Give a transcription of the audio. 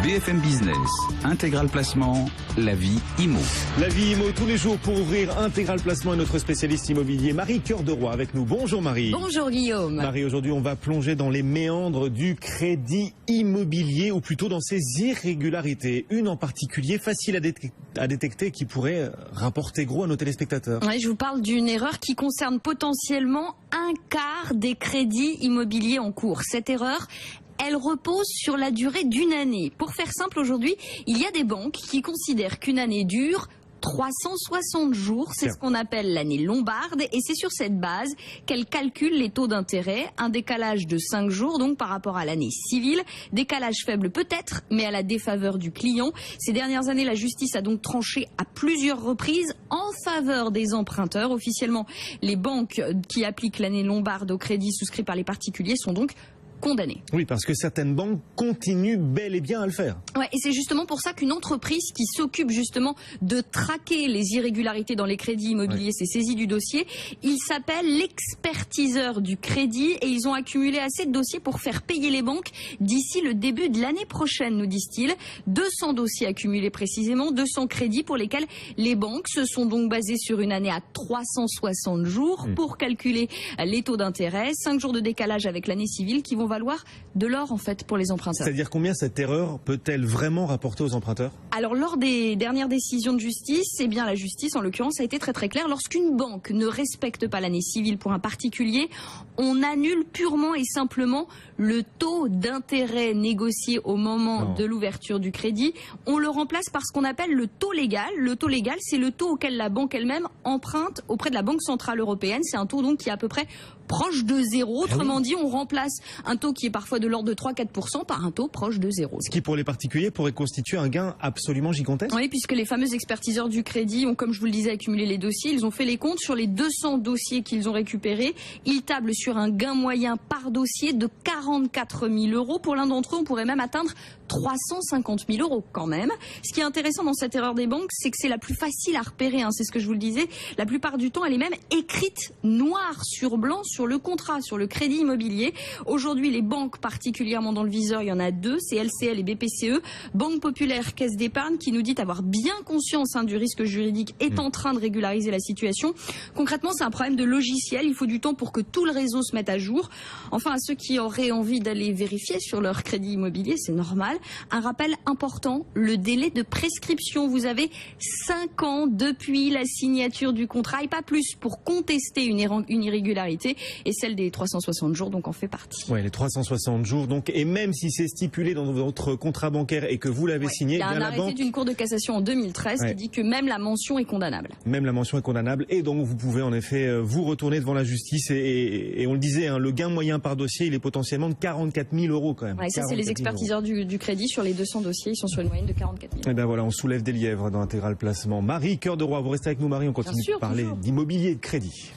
BFM Business, Intégral Placement, la vie IMO. La vie IMO tous les jours pour ouvrir Intégral Placement et notre spécialiste immobilier Marie Cœur de Roi avec nous. Bonjour Marie. Bonjour Guillaume. Marie, aujourd'hui on va plonger dans les méandres du crédit immobilier ou plutôt dans ses irrégularités. Une en particulier facile à détecter qui pourrait rapporter gros à nos téléspectateurs. Ouais, je vous parle d'une erreur qui concerne potentiellement un quart des crédits immobiliers en cours. Cette erreur, elle repose sur la durée d'une année. Pour faire simple, aujourd'hui, il y a des banques qui considèrent qu'une année dure 360 jours, c'est ce qu'on appelle l'année lombarde, et c'est sur cette base qu'elle calcule les taux d'intérêt, un décalage de 5 jours donc par rapport à l'année civile, décalage faible peut-être, mais à la défaveur du client. Ces dernières années, la justice a donc tranché à plusieurs reprises en faveur des emprunteurs. Officiellement, les banques qui appliquent l'année lombarde au crédit souscrit par les particuliers sont donc condamnés. Oui, parce que certaines banques continuent bel et bien à le faire. Ouais, et c'est justement pour ça qu'une entreprise qui s'occupe justement de traquer les irrégularités dans les crédits immobiliers s'est saisie du dossier. Il s'appelle l'expertiseur du crédit et ils ont accumulé assez de dossiers pour faire payer les banques d'ici le début de l'année prochaine, nous disent-ils. 200 dossiers accumulés précisément, 200 crédits pour lesquels les banques se sont donc basées sur une année à 360 jours pour calculer les taux d'intérêt, 5 jours de décalage avec l'année civile qui vont valoir de l'or en fait pour les emprunteurs. C'est-à-dire combien cette erreur peut-elle vraiment rapporter aux emprunteurs? Alors lors des dernières décisions de justice, eh bien la justice en l'occurrence a été très très claire. Lorsqu'une banque ne respecte pas l'année civile pour un particulier, on annule purement et simplement le taux d'intérêt négocié au moment de l'ouverture du crédit. On le remplace par ce qu'on appelle le taux légal. Le taux légal, c'est le taux auquel la banque elle-même emprunte auprès de la Banque Centrale Européenne. C'est un taux donc qui est à peu près proche de zéro. Autrement dit, on remplace un taux qui est parfois de l'ordre de 3-4% par un taux proche de zéro. Ce qui pour les particuliers pourrait constituer un gain absolument gigantesque. Oui, puisque les fameux expertiseurs du crédit ont, comme je vous le disais, accumulé les dossiers. Ils ont fait les comptes sur les 200 dossiers qu'ils ont récupérés. Ils tablent sur un gain moyen par dossier de 44 000 euros. Pour l'un d'entre eux, on pourrait même atteindre 350 000 euros quand même. Ce qui est intéressant dans cette erreur des banques, c'est que c'est la plus facile à repérer, hein, c'est ce que je vous le disais. La plupart du temps, elle est même écrite noir sur blanc sur le contrat, sur le crédit immobilier. Aujourd'hui, les banques particulièrement dans le viseur, il y en a deux, c'est LCL et BPCE. Banque Populaire, Caisse d'épargne, qui nous dit avoir bien conscience du risque juridique, est en train de régulariser la situation. Concrètement, c'est un problème de logiciel. Il faut du temps pour que tout le réseau se mette à jour. Enfin, à ceux qui auraient envie d'aller vérifier sur leur crédit immobilier, c'est normal. Un rappel important, le délai de prescription. Vous avez 5 ans depuis la signature du contrat et pas plus pour contester une irrégularité. Et celle des 360 jours, donc, en fait partie. Oui, les 360 jours, donc, et même si c'est stipulé dans votre contrat bancaire et que vous l'avez signé, il y a un la arrêté banque d'une cour de cassation en 2013 qui dit que même la mention est condamnable. Même la mention est condamnable et donc vous pouvez en effet vous retourner devant la justice et on le disait, hein, le gain moyen par dossier, il est potentiellement de 44 000 euros quand même. Ouais, ça c'est les expertiseurs du crédit sur les 200 dossiers, ils sont sur une moyenne de 44 000. Et ben voilà, on soulève des lièvres dans Intégral Placement. Marie Cœur de Roi, vous restez avec nous Marie, on continue de parler d'immobilier et de crédit.